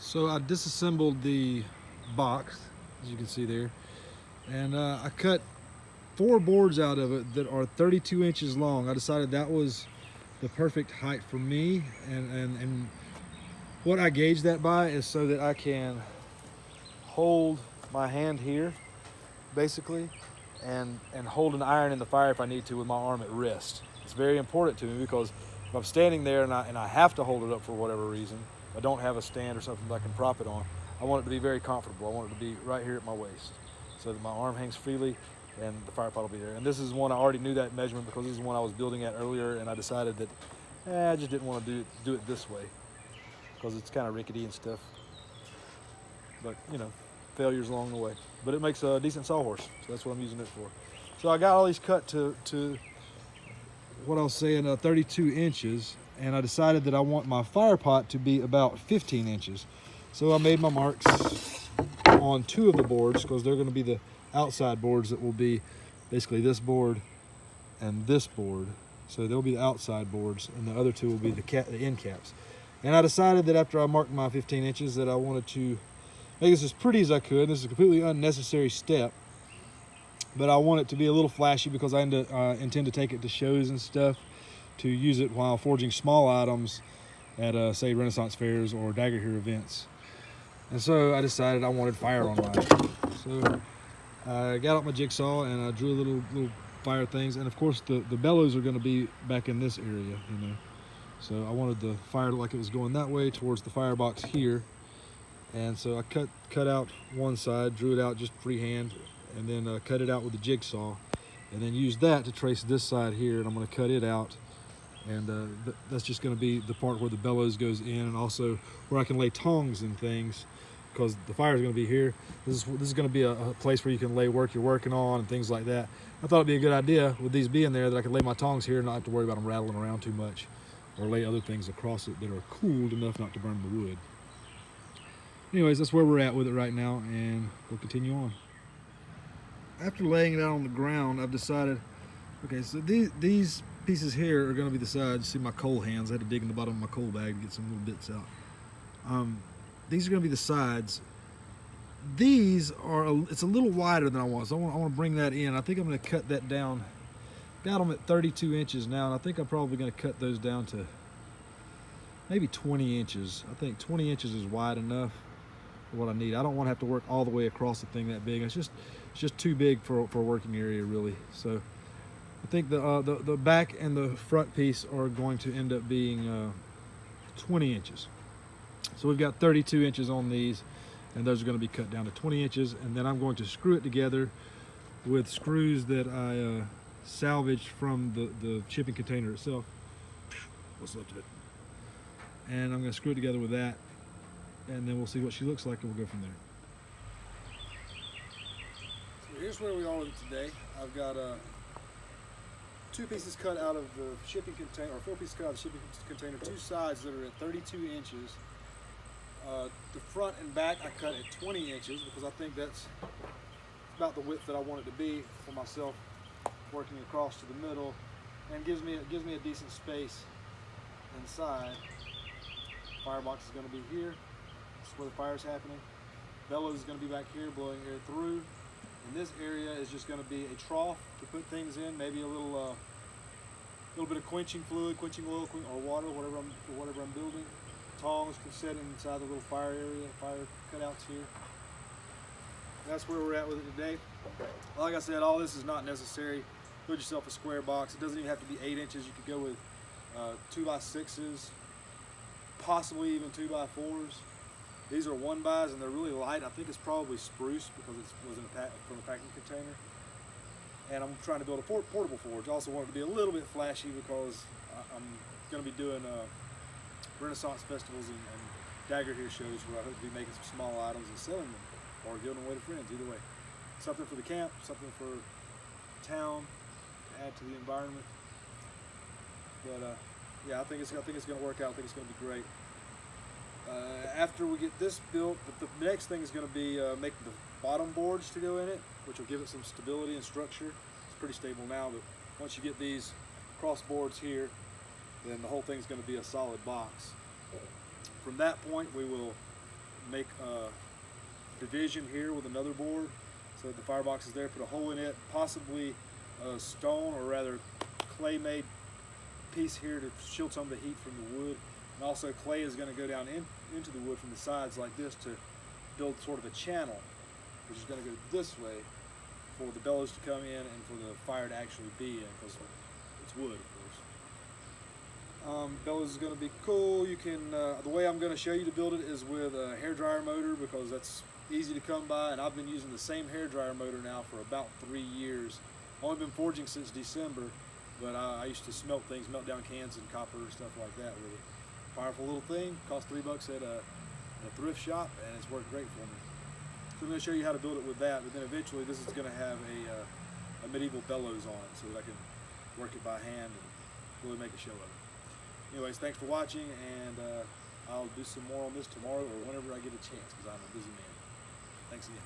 So I disassembled the box, as you can see there, and I cut 4 boards out of it that are 32 inches long. I decided that was the perfect height for me, and what I gauge that by is so that I can hold my hand here, basically, and hold an iron in the fire if I need to with my arm at rest. It's very important to me because if I'm standing there and I have to hold it up for whatever reason, if I don't have a stand or something that I can prop it on, I want it to be very comfortable. I want it to be right here at my waist so that my arm hangs freely and the fire pot will be there. And this is one I already knew that measurement because this is one I was building at earlier, and I decided that I just didn't want to do it this way because it's kind of rickety and stuff. But you know, failures along the way. But it makes a decent sawhorse, so that's what I'm using it for. So I got all these cut to what I was saying, 32 inches, and I decided that I want my fire pot to be about 15 inches. So I made my marks on 2 of the boards because they're going to be the outside boards that will be basically this board and this board. So they'll be the outside boards, and the other 2 will be the end caps. And I decided that after I marked my 15 inches that I wanted to make this as pretty as I could. This is a completely unnecessary step, but I want it to be a little flashy because I intend to take it to shows and stuff to use it while forging small items at say Renaissance fairs or dagger here events. And so I decided I wanted fire on mine. So I got out my jigsaw and I drew little fire things, and of course the bellows are going to be back in this area, you know. So I wanted the fire to look like it was going that way towards the firebox here. And so I cut out one side, drew it out just freehand, and then cut it out with the jigsaw, and then used that to trace this side here, and I'm going to cut it out, and that's just going to be the part where the bellows goes in, and also where I can lay tongs and things, because the fire is going to be here. This is going to be a place where you can lay work you're working on and things like that. I thought it'd be a good idea with these being there that I could lay my tongs here and not have to worry about them rattling around too much, or lay other things across it that are cooled enough not to burn the wood. Anyways, that's where we're at with it right now, and we'll continue on. After laying it out on the ground, I've decided, okay, so these pieces here are going to be the sides. See my coal hands, I had to dig in the bottom of my coal bag to get some little bits out. These are going to be the sides. These are, it's a little wider than I want, so I want to bring that in. I think I'm going to cut that down. Got them at 32 inches now, and I think I'm probably going to cut those down to maybe 20 inches. I think 20 inches is wide enough for what I need. I don't want to have to work all the way across the thing that big. It's just too big for a working area, really. So I think the back and the front piece are going to end up being 20 inches. So we've got 32 inches on these, and those are going to be cut down to 20 inches, and then I'm going to screw it together with screws that I salvaged from the shipping container itself. What's left of it? And I'm going to screw it together with that, and then we'll see what she looks like, and we'll go from there. So here's where we are with it today. I've got 2 pieces cut out of the shipping container, or 4 pieces cut out of the shipping container, 2 sides that are at 32 inches. The front and back I cut at 20 inches because I think that's about the width that I want it to be for myself, working across to the middle, and gives me a decent space inside. Firebox is going to be here. That's where the fire is happening. Bellows is going to be back here blowing air through. And this area is just going to be a trough to put things in, maybe a little bit of quenching fluid, quenching oil, or water, whatever I'm building. Tongs can sit inside the little fire area, fire cutouts here. That's where we're at with it today. Like I said, all this is not necessary. Build yourself a square box. It doesn't even have to be 8 inches. You could go with 2x6s, possibly even 2x4s. These are 1x and they're really light. I think it's probably spruce because it was from a packing container. And I'm trying to build a portable forge. I also want it to be a little bit flashy because I'm going to be doing Renaissance festivals and dagger here shows where I hope to be making some small items and selling them or giving them away to friends. Either way, something for the camp, something for town to add to the environment. But yeah, I think it's going to work out. I think it's going to be great. After we get this built, the next thing is going to be making the bottom boards to go in it, which will give it some stability and structure. It's pretty stable now, but once you get these cross boards here, then the whole thing is going to be a solid box. From that point, we will make a division here with another board so that the firebox is there, put a hole in it, possibly a stone or rather clay made piece here to shield some of the heat from the wood. And also clay is going to go down into the wood from the sides like this to build sort of a channel, which is going to go this way for the bellows to come in and for the fire to actually be in, because it's wood, of course. Bellows is going to be cool. You can, the way I'm going to show you to build it is with a hairdryer motor, because that's easy to come by, and I've been using the same hairdryer motor now for about 3 years. Only been forging since December, but I used to smelt things, melt down cans and copper and stuff like that with it. Powerful little thing, cost $3 at a thrift shop, and it's worked great for me. So I'm going to show you how to build it with that, but then eventually this is going to have a medieval bellows on it so that I can work it by hand and really make a show of it. Anyways, thanks for watching, and I'll do some more on this tomorrow or whenever I get a chance, because I'm a busy man. Thanks again.